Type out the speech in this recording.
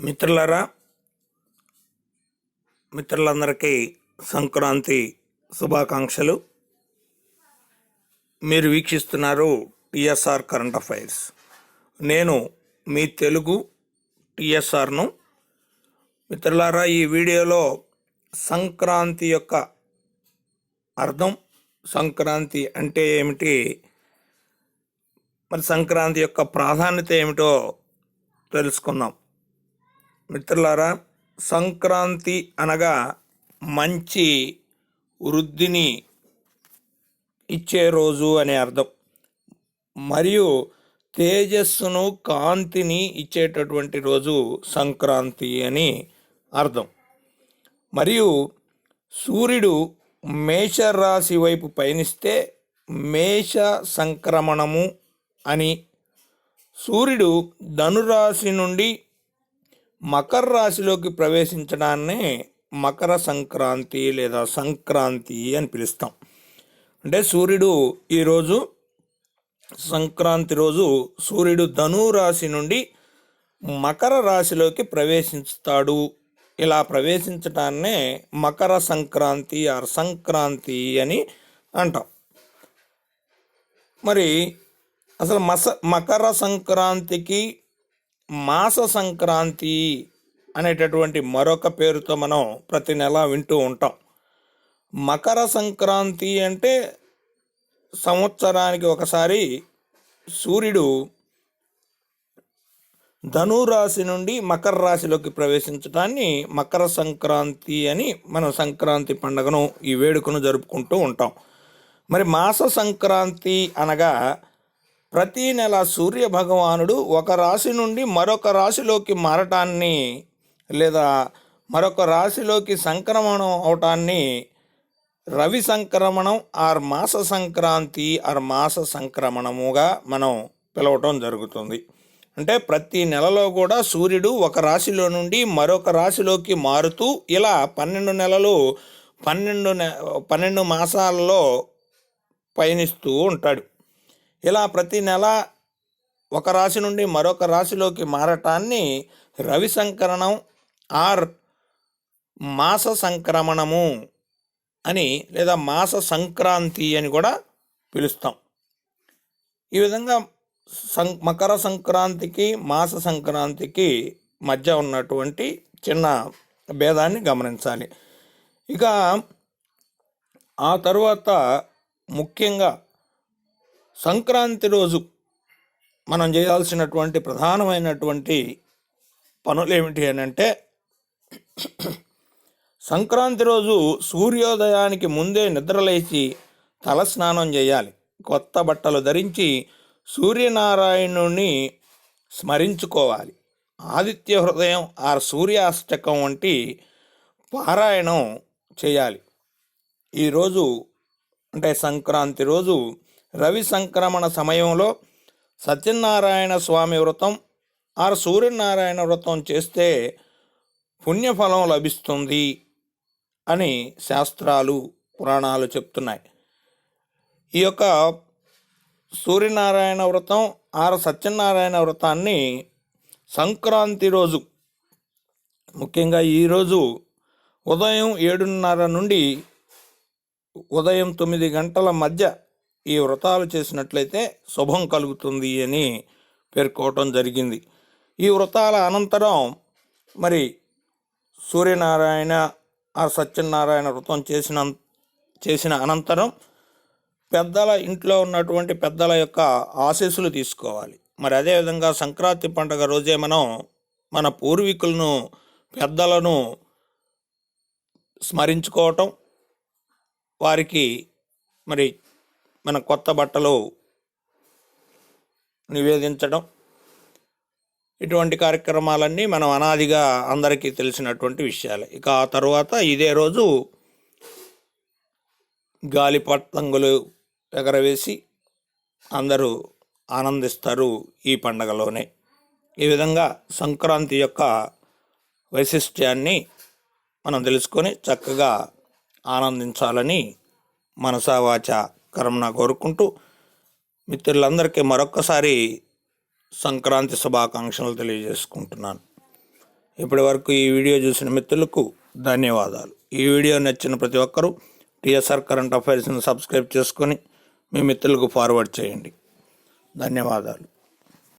మిత్రులారా, మిత్రులందరికీ సంక్రాంతి శుభాకాంక్షలు. మీరు వీక్షిస్తున్నారు టిఎస్ఆర్ కరెంట్ అఫైర్స్. నేను మీ తెలుగు టిఎస్ఆర్ను. మిత్రులారా, ఈ వీడియోలో సంక్రాంతి యొక్క అర్థం, సంక్రాంతి అంటే ఏమిటి, మరి సంక్రాంతి యొక్క ప్రాధాన్యత ఏమిటో తెలుసుకుందాం. మిత్రులారా, సంక్రాంతి అనగా మంచి వృద్ధిని ఇచ్చే రోజు అనే అర్థం, మరియు తేజస్సును, కాంతిని ఇచ్చేటటువంటి రోజు సంక్రాంతి అని అర్థం. మరియు సూర్యుడు మేషరాశి వైపు పయనిస్తే మేష సంక్రమణము అని, సూర్యుడు ధనురాశి నుండి మకర రాశిలోకి ప్రవేశించడాన్నే మకర సంక్రాంతి లేదా సంక్రాంతి అని పిలుస్తాం. అంటే సూర్యుడు ఈరోజు సంక్రాంతి రోజు సూర్యుడు ధనురాశి నుండి మకర రాశిలోకి ప్రవేశిస్తాడు. ఇలా ప్రవేశించడాన్నే మకర సంక్రాంతి ఆర్ సంక్రాంతి అని అంటాం. మరి అసలు మకర సంక్రాంతికి మాస సంక్రాంతి అనేటటువంటి మరొక పేరుతో మనం ప్రతి నెల వింటూ ఉంటాం. మకర సంక్రాంతి అంటే సంవత్సరానికి ఒకసారి సూర్యుడు ధనురాశి నుండి మకర రాశిలోకి ప్రవేశించడాన్ని మకర సంక్రాంతి అని మనం సంక్రాంతి పండుగను, ఈ వేడుకను జరుపుకుంటూ ఉంటాం. మరి మాస సంక్రాంతి అనగా ప్రతి నెల సూర్య భగవానుడు ఒక రాశి నుండి మరొక రాశిలోకి మారటాన్ని లేదా మరొక రాశిలోకి సంక్రమణం అవటాన్ని రవి సంక్రమణం ఆర్ మాస సంక్రాంతి ఆర్ మాస సంక్రమణముగా మనం పిలవటం జరుగుతుంది. అంటే ప్రతి నెలలో కూడా సూర్యుడు ఒక రాశిలో నుండి మరొక రాశిలోకి మారుతూ ఇలా 12 నెలలు 12 మాసాలలో పయనిస్తూ ఉంటాడు. ఇలా ప్రతి నెల ఒక రాశి నుండి మరొక రాశిలోకి మారటాన్ని రవి సంకరణం ఆర్ మాస సంక్రమణము అని లేదా మాస సంక్రాంతి అని కూడా పిలుస్తాం. ఈ విధంగా మకర సంక్రాంతికి మాస సంక్రాంతికి మధ్య ఉన్నటువంటి చిన్న భేదాన్ని గమనించాలి. ఇక ఆ తరువాత ముఖ్యంగా సంక్రాంతి రోజు మనం చేయాల్సినటువంటి ప్రధానమైనటువంటి పనులు ఏమిటి అని అంటే, సంక్రాంతి రోజు సూర్యోదయానికి ముందే నిద్రలేచి తలస్నానం చేయాలి. కొత్త బట్టలు ధరించి సూర్యనారాయణుని స్మరించుకోవాలి. ఆదిత్య హృదయం ఆర్ సూర్యాష్టకం వంటి పారాయణం చేయాలి. ఈరోజు అంటే సంక్రాంతి రోజు రవి సంక్రమణ సమయంలో సత్యనారాయణ స్వామి వ్రతం ఆర్ సూర్యనారాయణ వ్రతం చేస్తే పుణ్యఫలం లభిస్తుంది అని శాస్త్రాలు, పురాణాలు చెప్తున్నాయి. ఈ యొక్క సూర్యనారాయణ వ్రతం ఆర్ సత్యనారాయణ వ్రతాన్ని సంక్రాంతి రోజు, ముఖ్యంగా ఈరోజు ఉదయం 7:30 నుండి ఉదయం 9 గంటల మధ్య ఈ వ్రతాలు చేసినట్లయితే శుభం కలుగుతుంది అని పేర్కోవటం జరిగింది. ఈ వ్రతాల అనంతరం మరి సూర్యనారాయణ ఆ సత్యనారాయణ వ్రతం చేసిన అనంతరం పెద్దల ఇంట్లో ఉన్నటువంటి పెద్దల యొక్క ఆశీస్సులు తీసుకోవాలి. మరి అదేవిధంగా సంక్రాంతి పండుగ రోజే మనం మన పూర్వీకులను, పెద్దలను స్మరించుకోవటం, వారికి మరి మన కొత్త బట్టలు నివేదించడం, ఇటువంటి కార్యక్రమాలన్నీ మనం అనాదిగా అందరికీ తెలిసినటువంటి విషయాలే. ఇక ఆ తరువాత ఇదే రోజు గాలి పతంగులు ఎగరవేసి అందరూ ఆనందిస్తారు ఈ పండగలోనే. ఈ విధంగా సంక్రాంతి యొక్క వైశిష్ట్యాన్ని మనం తెలుసుకొని చక్కగా ఆనందించాలని మనసా వాచ కర్మన కోరుకుంటూ మిత్రులందరికీ మరొక్కసారి సంక్రాంతి శుభాకాంక్షలు తెలియజేసుకుంటున్నాను. ఇప్పటి వరకు ఈ వీడియో చూసిన మిత్రులకు ధన్యవాదాలు. ఈ వీడియో నచ్చిన ప్రతి ఒక్కరూ టీఎస్ఆర్ కరెంట్ అఫైర్స్ని సబ్స్క్రైబ్ చేసుకొని మీ మిత్రులకు ఫార్వర్డ్ చేయండి. ధన్యవాదాలు.